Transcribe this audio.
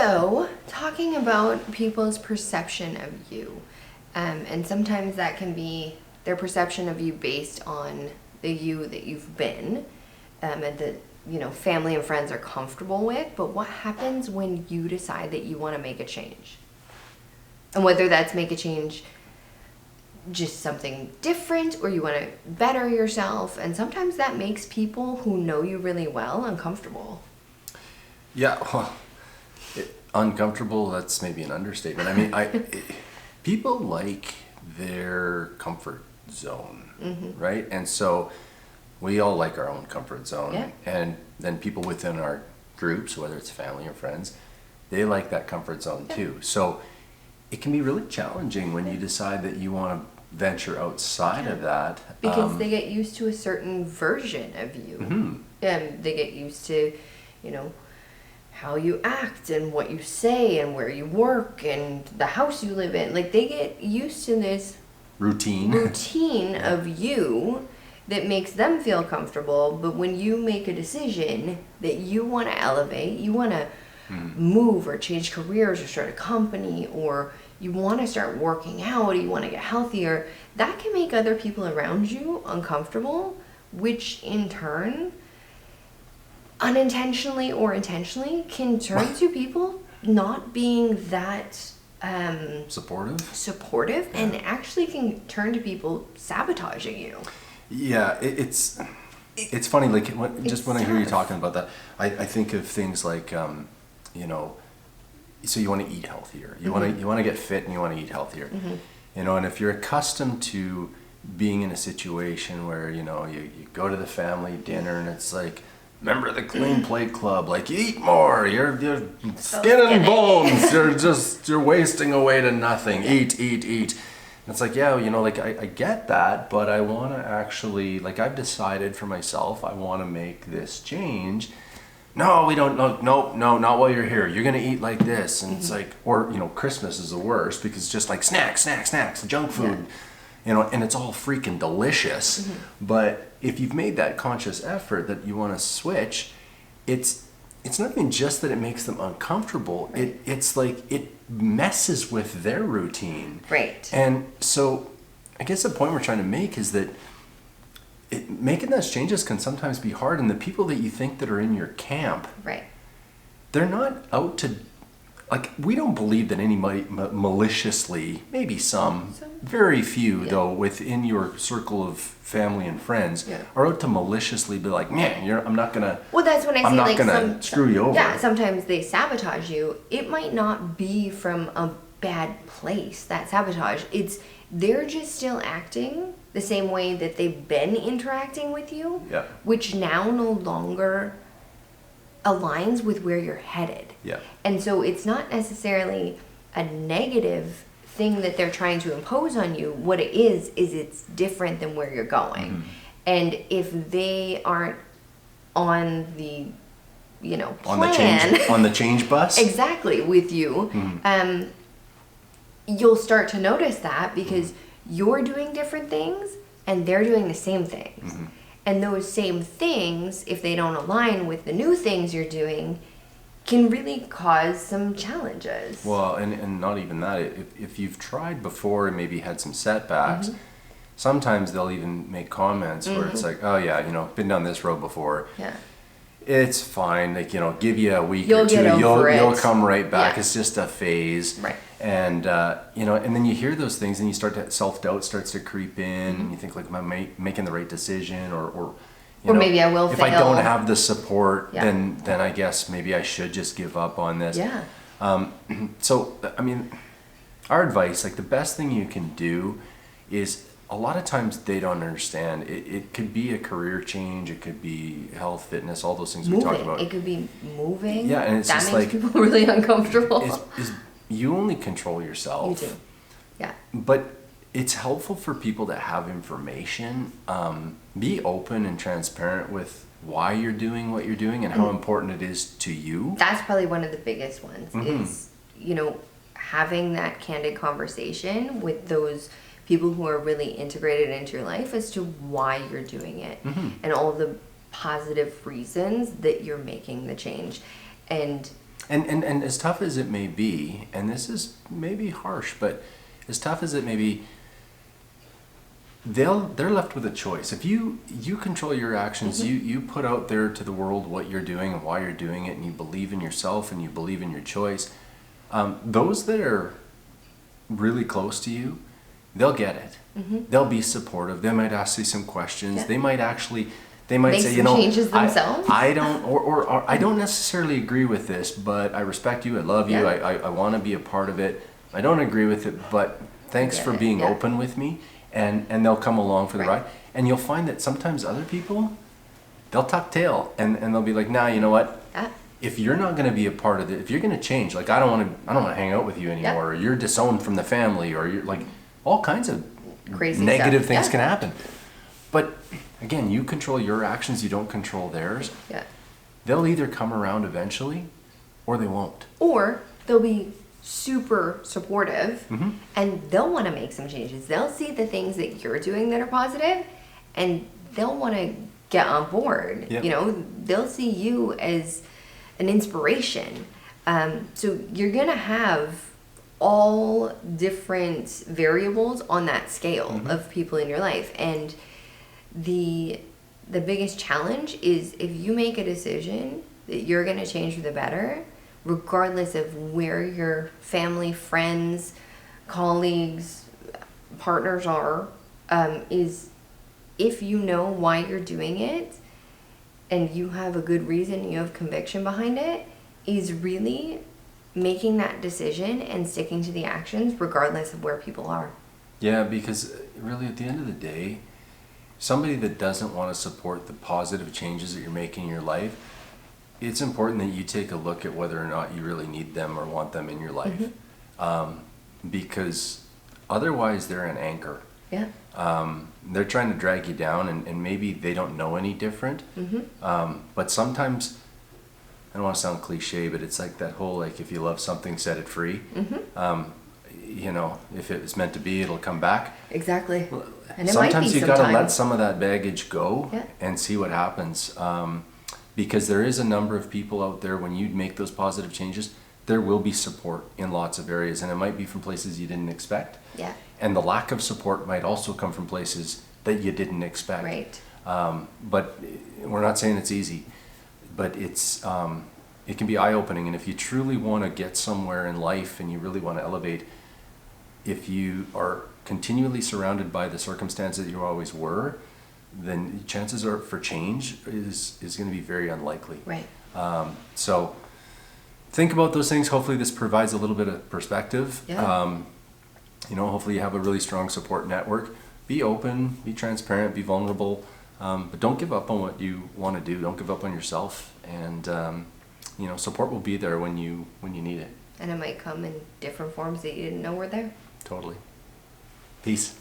So, talking about people's perception of you, and sometimes that can be their perception of you based on the you that you've been, and that family and friends are comfortable with. But what happens when you decide that you want to make a change, and whether that's make a change, just something different, or you want to better yourself, and sometimes that makes people who know you really well uncomfortable. Yeah, well, uncomfortable, that's maybe an understatement. I mean, people like their comfort zone, right? And so we all like our own comfort zone. Yeah. And then people within our groups, whether it's family or friends, they like that comfort zone too. So it can be really challenging when you decide that you want to venture outside of that. Because they get used to a certain version of you. And they get used to, how you act and what you say and where you work and the house you live in. Like, they get used to this routine of you that makes them feel comfortable. But when you make a decision that you want to elevate, you want to move or change careers or start a company, or you want to start working out, or you want to get healthier, that can make other people around you uncomfortable, which in turn, unintentionally or intentionally, can turn to people not being that supportive, and actually can turn to people sabotaging you. Yeah, it's funny, like when I hear you talking about that, I think of things like so you want to eat healthier, you want to get fit, and you want to eat healthier, and if you're accustomed to being in a situation where you go to the family dinner and it's like, remember the Clean Plate Club, like, eat more, you're skin and bones, you're wasting away to nothing, eat. And it's like, yeah, I get that, but I want to actually, I've decided for myself, I want to make this change. No, we don't, no, not while you're here. You're going to eat like this. And it's like, or, Christmas is the worst because it's just like snacks, junk food, and it's all freaking delicious. But if you've made that conscious effort that you want to switch, it's not even just that it makes them uncomfortable. Right. It's like it messes with their routine. Right. And so I guess the point we're trying to make is that making those changes can sometimes be hard, and the people that you think that are in your camp, right, they're not out to, we don't believe that anybody maliciously, maybe some, very few though, within your circle of family and friends, are out to maliciously be like, man, I'm not gonna. Well, that's when I say, I'm not gonna screw you over. Yeah, sometimes they sabotage you. It might not be from a bad place, that sabotage. They're just still acting the same way that they've been interacting with you, which now no longer aligns with where you're headed. Yeah. And so it's not necessarily a negative thing that they're trying to impose on you. What it is it's different than where you're going. And if they aren't on the plan, on the change bus, exactly, with you, you'll start to notice that because you're doing different things and they're doing the same things. And those same things, if they don't align with the new things you're doing, can really cause some challenges. Well, and not even that. If you've tried before and maybe had some setbacks, sometimes they'll even make comments where it's like, oh yeah, been down this road before. Yeah. It's fine. Give you a week You'll or two. Get over it. You'll come right back. Yeah. It's just a phase. Right. And and then you hear those things, and you start to self-doubt starts to creep in, and you think am I making the right decision, or maybe I will if fail. I don't have the support, then I guess maybe I should just give up on this. Yeah. So I mean, our advice, the best thing you can do is, a lot of times they don't understand. It could be a career change. It could be health, fitness, all those things we talked about. It could be moving. Yeah, and it's that just makes people really uncomfortable. You only control yourself. You do. Yeah. But it's helpful for people to have information. Be open and transparent with why you're doing what you're doing and how important it is to you. That's probably one of the biggest ones is, having that candid conversation with those people who are really integrated into your life as to why you're doing it and all the positive reasons that you're making the change. And And as tough as it may be, and this is maybe harsh, but as tough as it may be, they're left with a choice. If you control your actions, you put out there to the world what you're doing and why you're doing it, and you believe in yourself and you believe in your choice. Those that are really close to you, they'll get it. They'll be supportive. They might ask you some questions. Yeah. They might Make say, some you know, changes themselves. I don't, or I don't necessarily agree with this, but I respect you. I love you. Yeah. I want to be a part of it. I don't agree with it, but thanks Get for it, being yeah. open with me. And they'll come along for the Right. ride. And you'll find that sometimes other people, they'll tuck tail and they'll be like, nah, you know what? Yeah. If you're not going to be a part of it, if you're going to change, like I don't want to hang out with you anymore, Yeah. or you're disowned from the family, or you're like all kinds of Crazy negative stuff. things Yeah. can happen. But again, you control your actions, you don't control theirs. Yeah. They'll either come around eventually or they won't. Or they'll be super supportive and they'll want to make some changes. They'll see the things that you're doing that are positive and they'll want to get on board. Yep. You know, they'll see you as an inspiration. So you're going to have all different variables on that scale of people in your life. And the biggest challenge is if you make a decision that you're going to change for the better, regardless of where your family, friends, colleagues, partners are, is if you know why you're doing it and you have a good reason, you have conviction behind it, is really making that decision and sticking to the actions regardless of where people are. Yeah, because really at the end of the day, somebody that doesn't want to support the positive changes that you're making in your life, it's important that you take a look at whether or not you really need them or want them in your life. Because otherwise they're an anchor. Yeah. They're trying to drag you down and maybe they don't know any different. But sometimes, I don't want to sound cliche, but it's like that whole, like, if you love something, set it free. You know, if it's meant to be, it'll come back. Exactly. And it might be Sometimes you got to let sometimes. some of that baggage go Yeah. and see what happens. Because there is a number of people out there, when you make those positive changes, there will be support in lots of areas. And it might be from places you didn't expect. Yeah. And the lack of support might also come from places that you didn't expect. Right. But we're not saying it's easy, but it's it can be eye-opening. And if you truly want to get somewhere in life and you really want to elevate, if you are continually surrounded by the circumstances that you always were, then chances are for change is going to be very unlikely. Right. So think about those things. Hopefully this provides a little bit of perspective. Yeah. You know, hopefully you have a really strong support network. Be open, be transparent, be vulnerable, but don't give up on what you want to do. Don't give up on yourself, and you know, support will be there when you need it. And it might come in different forms that you didn't know were there. Totally. Peace.